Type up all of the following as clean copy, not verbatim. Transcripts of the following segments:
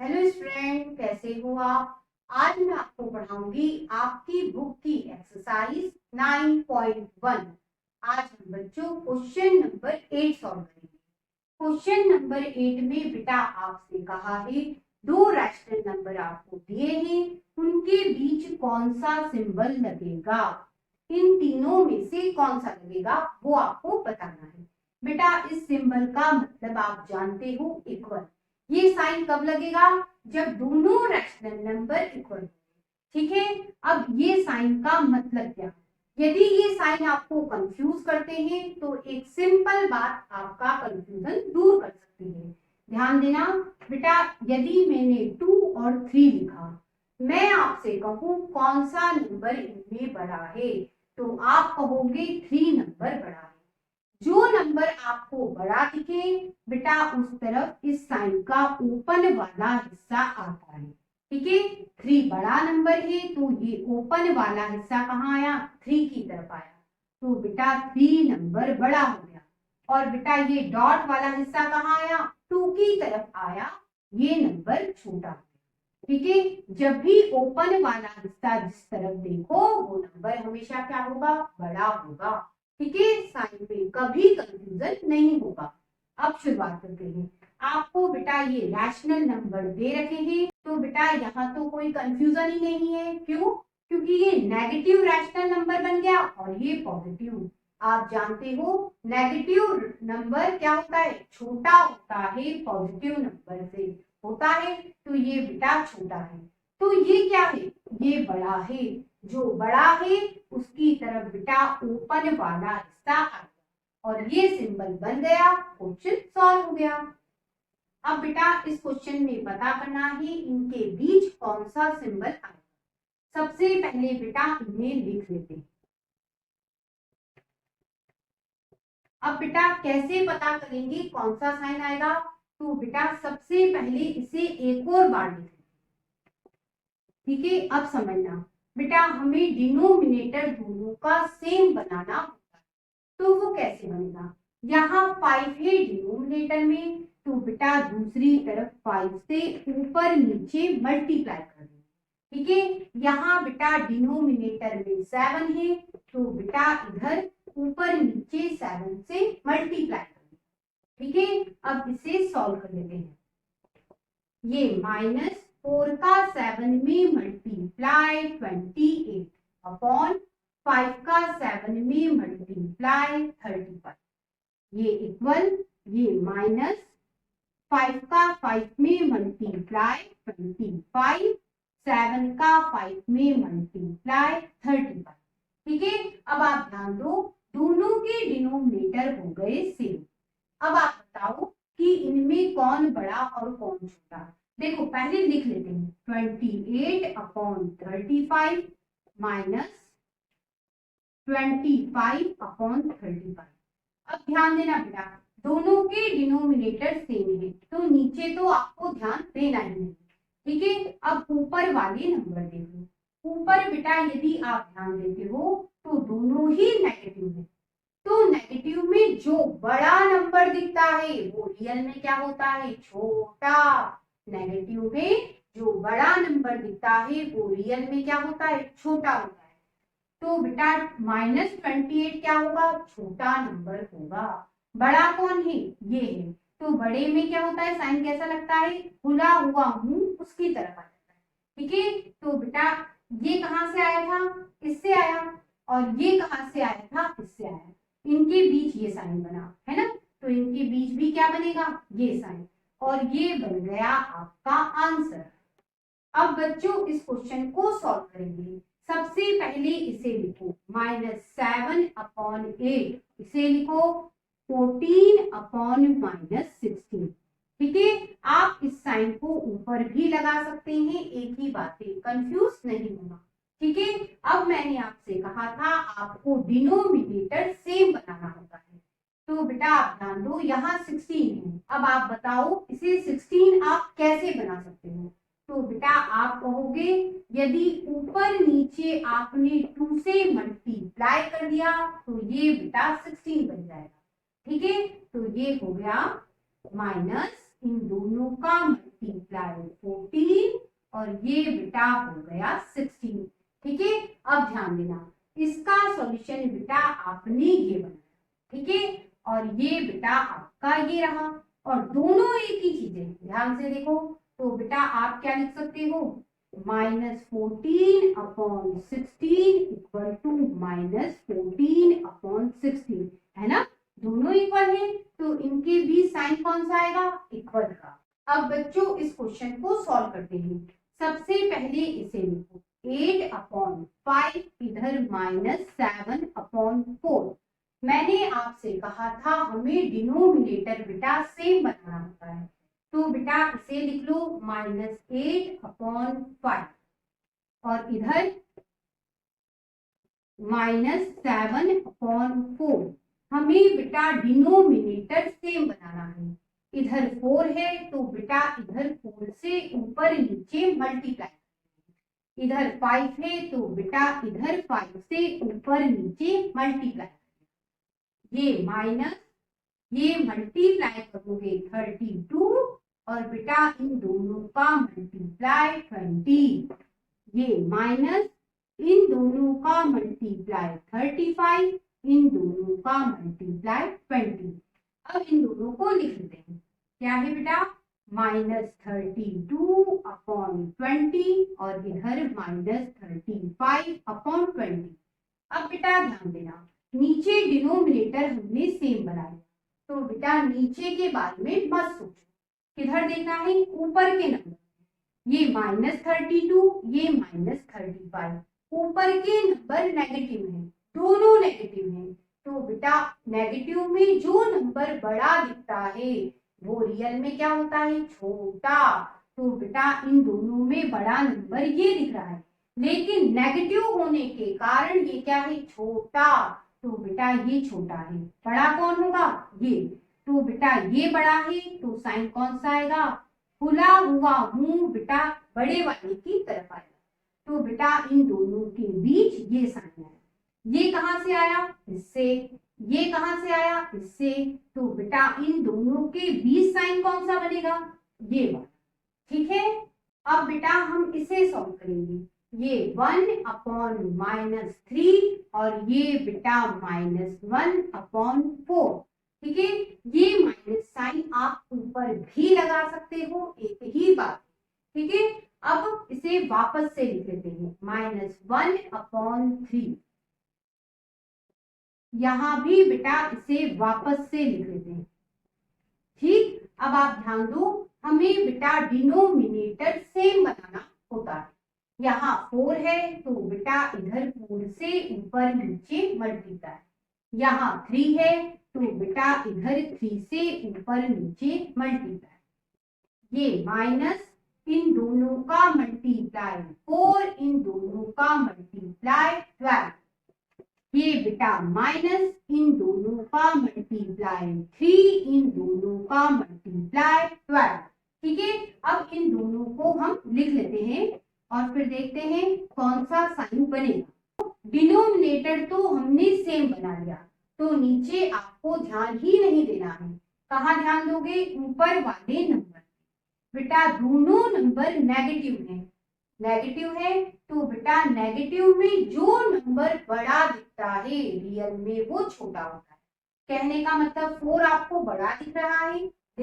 Hello student, कैसे हो आप। आज मैं आपको पढ़ाऊंगी आपकी बुक की एक्सरसाइज 9.1। आज हम बच्चों क्वेश्चन नंबर 8 सॉल्व करेंगे। क्वेश्चन नंबर 8 में बेटा आपसे कहा है दो रैशनल नंबर आपको दिए हैं, उनके बीच कौन सा सिंबल लगेगा। इन तीनों में से कौन सा लगेगा वो आपको बताना है। बेटा इस सिंबल का मतलब आप जानते हो, इक्वल। ये साइन कब लगेगा? जब दोनों रैशनल नंबर इक्वल हो। ठीक है। अब ये साइन का मतलब क्या? यदि ये साइन आपको कंफ्यूज करते हैं तो एक सिंपल बात आपका कंफ्यूजन दूर कर सकती है। ध्यान देना बेटा, यदि मैंने 2 और 3 लिखा, मैं आपसे कहूं कौन सा नंबर इनमें बड़ा है, तो आप कहोगे 3 नंबर बड़ा है। जो नंबर आपको बड़ा दिखे बेटा उस तरफ इस साइन का ओपन वाला हिस्सा आता है। ठीक है। 3 बड़ा नंबर है तो ये ओपन वाला हिस्सा कहाँ आया? 3 की तरफ आया, तो बेटा 3 नंबर बड़ा हो गया। और बेटा ये डॉट वाला हिस्सा कहाँ आया? 2 की तरफ आया, ये नंबर छोटा हो गया। ठीक है। जब भी ओपन वाला हिस्सा जिस तरफ देखो वो नंबर हमेशा क्या होगा? बड़ा होगा। ठीक है। साइन में कभी कंफ्यूजन नहीं होगा। अब शुरुआत करते हैं। आपको बेटा ये रैशनल नंबर दे रखे हैं, तो बेटा यहाँ तो कोई कंफ्यूजन ही नहीं है। क्यों? क्योंकि ये नेगेटिव रैशनल नंबर बन गया और ये पॉजिटिव। आप जानते हो नेगेटिव नंबर क्या होता है? छोटा होता है पॉजिटिव नंबर से होता है, तो ये बेटा छोटा है। तो ये क्या है? ये बड़ा है। जो बड़ा है उसकी तरफ बेटा ओपन वाला हिस्सा आ गया और ये सिंबल बन गया। क्वेश्चन सॉल्व हो गया। अब बेटा इस क्वेश्चन में पता करना है इनके बीच कौन सा सिंबल आएगा। सबसे पहले बेटा इन्हें लिख लेते हैं। अब बेटा कैसे पता करेंगे कौन सा साइन आएगा? तो बेटा सबसे पहले इसे एक और बार लिख लेते। ठीक है। अब समझना बेटा, हमें डिनोमिनेटर दोनों का सेम बनाना होता है, तो वो कैसे बनेगा? यहाँ 5 है डिनोमिनेटर में, तो बेटा दूसरी तरफ 5 से ऊपर नीचे मल्टीप्लाई कर दें। ठीक है। यहाँ बेटा डिनोमिनेटर में 7 है, तो बेटा इधर ऊपर नीचे 7 से मल्टीप्लाई कर दें। ठीक है। अब इसे सॉल्व कर लेते हैं। ये -4 का 7 में मल्टीप्लाई 28 अपॉन 5 का 7 में मल्टीप्लाई 35, ये इक्वल ये -5 का 5 में मल्टीप्लाई 25, 7 का 5 में मल्टीप्लाई 35। ठीक है। अब आप ध्यान दो, दोनों के डिनोमिनेटर हो गए सेम। अब आप बताओ कि इनमें कौन बड़ा और कौन छोटा। देखो पहले लिख लेते हैं 28 अपॉन 35 माइनस 25 अपॉन 35। अब ध्यान देना बेटा, दोनों के डिनोमिनेटर सेम है तो नीचे तो आपको ध्यान देना ही नहीं। ठीक है। अब ऊपर वाले नंबर देखो। ऊपर बेटा यदि आप ध्यान देते हो तो दोनों ही नेगेटिव है, तो नेगेटिव में जो बड़ा नंबर दिखता है वो रियल में क्या होता है? छोटा। नेगेटिव में जो बड़ा नंबर दिखता है वो रियल में क्या होता है? छोटा होता है। तो बेटा -28 क्या होगा? छोटा नंबर होगा। बड़ा कौन है? ये है। तो बड़े में क्या होता है? साइन कैसा लगता है? खुला हुआ मुंह उसकी तरफ आ जाता है। ठीक है। तो बेटा ये कहां से आया था? इससे आया। और ये कहां से आया था? इससे आया। इनके बीच ये साइन बना है ना, तो इनके बीच भी क्या बनेगा? ये साइन। और ये बन गया आपका आंसर। अब बच्चों इस क्वेश्चन को सॉल्व करेंगे। सबसे पहले इसे लिखो -7 अपॉन 8, इसे लिखो 14 अपॉन -16। ठीक है। आप इस साइन को ऊपर भी लगा सकते हैं, एक ही बात है, कंफ्यूज नहीं होना। ठीक है। अब मैंने आपसे कहा था आपको डिनोमिनेटर सेम बनाना होता है, तो बेटा आप ध्यान दो यहाँ 16 है। अब आप बताओ इसे 16 आप कैसे बना सकते हो? तो बेटा आप कहोगे यदि ऊपर नीचे आपने 2 से मल्टीप्लाई कर दिया तो ये बेटा 16 बन जाएगा। ठीक है। तो ये हो गया इन दोनों का मल्टीप्लाई 14 और ये बेटा हो गया 16। ठीक है, अब ध्यान देना, इसका सॉल्यूशन बेटा आपने ये बनाया, ठीक है, और ये बेटा आपका ये रहा, और दोनों एक ही चीजें, ध्यान से देखो। तो बेटा आप क्या लिख सकते हो, -14 अपॉन 16 इक्वल टू -14 अपॉन 16, है ना, दोनों इक्वल है, तो इनके बीच साइन कौन सा आएगा, इक्वल का। अब बच्चों इस क्वेश्चन को सॉल्व करते हैं। सबसे पहले इसे लिखो 8 अपॉन 5 इधर -7 अपॉन 4। मैंने आपसे कहा था हमें डिनोमिनेटर बेटा सेम बनाना होता है, तो बेटा इसे लिख लो -8 अपॉन 5 और इधर -7 अपॉन 4। हमें बेटा डिनोमिनेटर सेम बनाना है, इधर 4 है तो बेटा इधर 4 से ऊपर नीचे मल्टीप्लाई, इधर 5 है तो बेटा इधर 5 से ऊपर नीचे मल्टीप्लाई, ये माइनस ये मल्टीप्लाई करोगे 32 और बेटा इन दोनों का मल्टीप्लाई 20, ये माइनस इन दोनों का मल्टीप्लाई 35, इन दोनों का मल्टीप्लाई 20। अब इन दोनों को लिख लेते हैं, क्या है बेटा -32 अपॉन 20 और इधर -35 अपॉन 20। अब बेटा ध्यान देना, नीचे डिनोमिनेटर हमने सेम बनाया, तो बेटा नीचे के बारे में मत सोचो, किधर देखना है, ऊपर के नंबर, ये -32 ये -35, ऊपर के नंबर नेगेटिव हैं, दोनों नेगेटिव हैं, तो बेटा नेगेटिव में जो नंबर बड़ा दिखता है वो रियल में क्या होता है, छोटा। तो बेटा इन दोनों में बड़ा नंबर ये दिख रहा है, लेकिन नेगेटिव होने के कारण ये क्या है, छोटा, तो बेटा ये छोटा है, बड़ा कौन होगा, ये, तो बेटा ये बड़ा है तो साइन कौन सा आएगा, खुला हुआ मुंह बेटा बड़े वाले की तरफ आएगा, तो बेटा इन दोनों के बीच ये साइन है, ये कहां से आया, इससे, ये कहां से आया, इससे, तो बेटा इन दोनों के बीच साइन कौन सा बनेगा, ये वाला। ठीक है, अब बेटा हम इसे सॉल्व करेंगे, ये 1 अपॉन -3 और ये बेटा -1 अपॉन 4। ठीक है, ये माइनस साइन आप ऊपर भी लगा सकते हो, एक ही बात। ठीक है, अब इसे वापस से लिख लेते हैं, -1 अपॉन 3, यहां भी बेटा इसे वापस से लिख लेते हैं। ठीक, अब आप ध्यान दो, हमें बेटा डिनोमिनेटर सेम बनाना होता है, यहाँ 4 है तो बेटा इधर 4 से ऊपर नीचे मल्टीप्लाई, यहाँ 3 है तो बेटा इधर 3 से ऊपर नीचे मल्टीप्लाई, ये माइनस इन दोनों का मल्टीप्लाई 4, इन दोनों का मल्टीप्लाई 12, ये बेटा माइनस इन दोनों का मल्टीप्लाई 3, इन दोनों का मल्टीप्लाई 12। ठीक है, अब इन दोनों को हम लिख लेते हैं और फिर देखते हैं कौन सा साइन बनेगा। डिनोमिनेटर तो हमने सेम बना लिया, तो नीचे आपको ध्यान ही नहीं देना है, कहाँ ध्यान दोगे, ऊपर वाले नंबर, बेटा दोनों नंबर नेगेटिव हैं, नेगेटिव है तो बेटा नेगेटिव में जो नंबर बड़ा दिखता है रियल में वो छोटा होता है। कहने का मतलब 4 आपको बड़ा दिख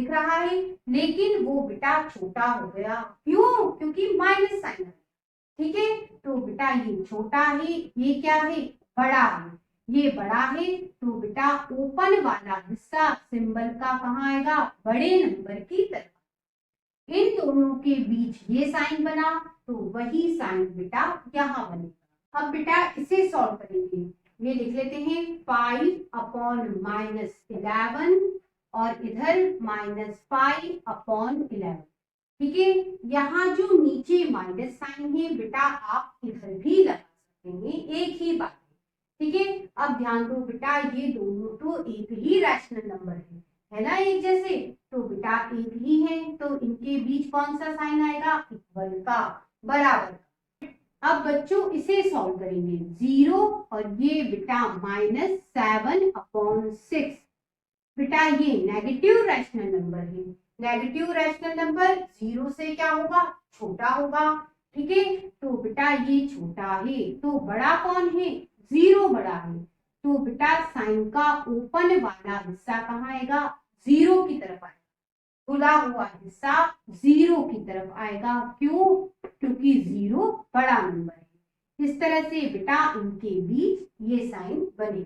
रहा है लेकिन वो बेटा छोटा हो गया, क्यों, क्योंकि माइनस साइन है। ठीक है, तो बेटा ये छोटा है, ये क्या है, बड़ा है, ये बड़ा है तो बेटा ओपन वाला हिस्सा सिंबल का कहाँ आएगा, बड़े नंबर की तरफ, इन दोनों के बीच ये साइन बना तो वही साइन बेटा यहाँ बनेगा। अब बेटा इसे सॉल्व करेंगे, ये लिख लेते हैं 5 अपॉन -11 और इधर -5 अपॉन 11। ठीक है, यहाँ जो नीचे माइनस साइन है बेटा आप इधर भी लगा सकते हैं, एक ही बात है। ठीक है, अब ध्यान दो बेटा ये दोनों तो एक ही रैशनल नंबर है ना, एक जैसे, तो बेटा एक ही है तो इनके बीच कौन सा साइन आएगा, इक्वल का, बराबर। अब बच्चों इसे सॉल्व करेंगे, 0 और ये बेटा -7 अपॉन 6, बेटा ये नेगेटिव रैशनल नंबर है नेगेटिव रैशनल नंबर 0 से क्या होगा, छोटा होगा। ठीक है, तो बेटा ये छोटा है, तो बड़ा कौन है, 0 बड़ा है। तो बेटा साइन का ओपन वाला हिस्सा कहाँ आएगा, 0 की तरफ आएगा। खुला हुआ हिस्सा 0 की तरफ आएगा। क्यों, क्योंकि 0 बड़ा नंबर है। इस तरह से बेटा इनके बीच ये साइन बनेगा।